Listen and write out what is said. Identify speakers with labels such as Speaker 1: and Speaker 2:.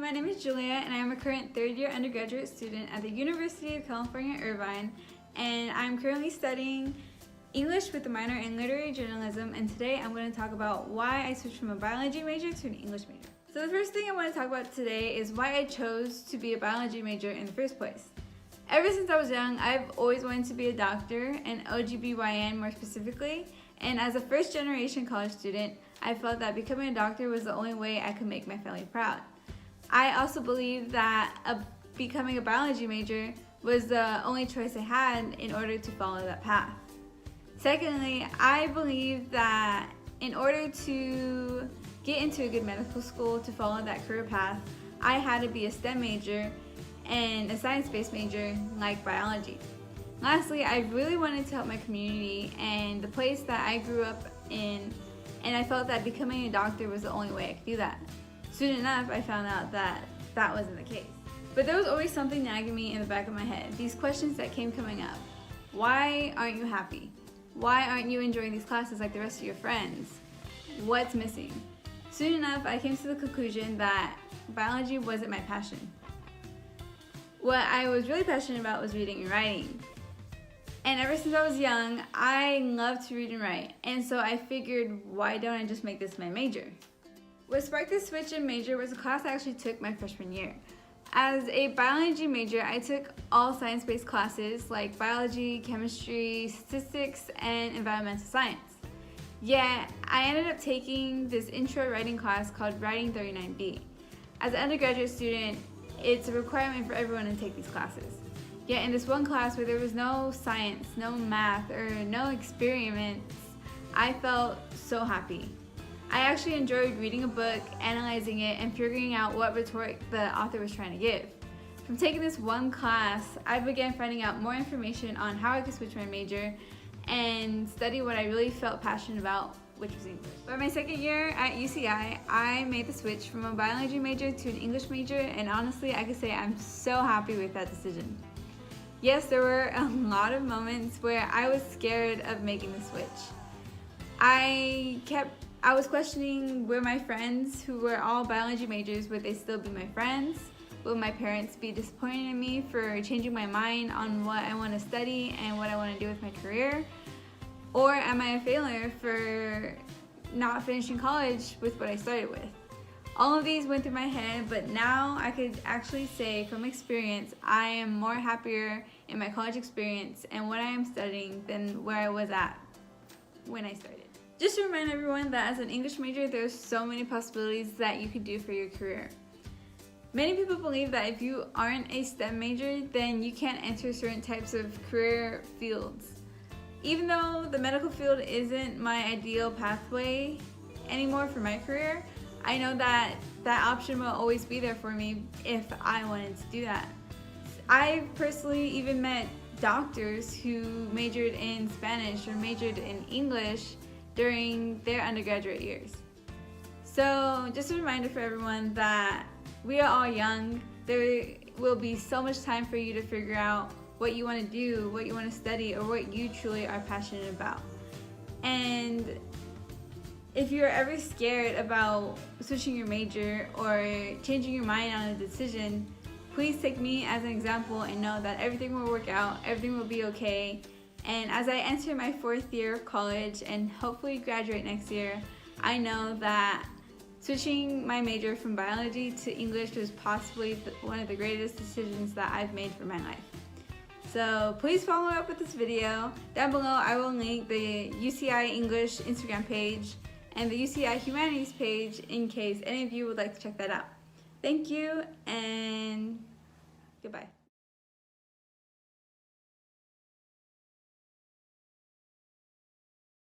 Speaker 1: my name is Julia and I am a current third-year undergraduate student at the University of California, Irvine, and I'm currently studying English with a minor in literary journalism, and today I'm going to talk about why I switched from a biology major to an English major. So the first thing I want to talk about today is why I chose to be a biology major in the first place. Ever since I was young, I've always wanted to be a doctor, an OGBYN more specifically, and as a first-generation college student, I felt that becoming a doctor was the only way I could make my family proud. I also believe that becoming a biology major was the only choice I had in order to follow that path. Secondly, I believe that in order to get into a good medical school to follow that career path, I had to be a STEM major and a science-based major like biology. Lastly, I really wanted to help my community and the place that I grew up in, and I felt that becoming a doctor was the only way I could do that. Soon enough, I found out that that wasn't the case. But there was always something nagging me in the back of my head, these questions that came coming up. Why aren't you happy? Why aren't you enjoying these classes like the rest of your friends? What's missing? Soon enough, I came to the conclusion that biology wasn't my passion. What I was really passionate about was reading and writing. And ever since I was young, I loved to read and write. And so I figured, why don't I just make this my major? What sparked this switch in major was a class I actually took my freshman year. As a biology major, I took all science-based classes like biology, chemistry, statistics, and environmental science. Yet, I ended up taking this intro writing class called Writing 39B. As an undergraduate student, it's a requirement for everyone to take these classes. Yet in this one class where there was no science, no math, or no experiments, I felt so happy. I actually enjoyed reading a book, analyzing it, and figuring out what rhetoric the author was trying to give. From taking this one class, I began finding out more information on how I could switch my major and study what I really felt passionate about, which was English. By my second year at UCI, I made the switch from a biology major to an English major, and honestly, I could say I'm so happy with that decision. Yes, there were a lot of moments where I was scared of making the switch. I was questioning, were my friends who were all biology majors, would they still be my friends? Will my parents be disappointed in me for changing my mind on what I want to study and what I want to do with my career? Or am I a failure for not finishing college with what I started with? All of these went through my head, but now I could actually say from experience, I am more happier in my college experience and what I am studying than where I was at when I started. Just to remind everyone that as an English major, there's so many possibilities that you could do for your career. Many people believe that if you aren't a STEM major, then you can't enter certain types of career fields. Even though the medical field isn't my ideal pathway anymore for my career, I know that that option will always be there for me if I wanted to do that. I personally even met doctors who majored in Spanish or majored in English during their undergraduate years. So just a reminder for everyone that we are all young. There will be so much time for you to figure out what you want to do, what you want to study, or what you truly are passionate about. And if you're ever scared about switching your major or changing your mind on a decision, please take me as an example and know that everything will work out, everything will be okay. And as I enter my 4th year of college and hopefully graduate next year, I know that switching my major from biology to English was possibly one of the greatest decisions that I've made for my life. So please follow up with this video. Down below I will link the UCI English Instagram page and the UCI Humanities page in case any of you would like to check that out. Thank you and goodbye.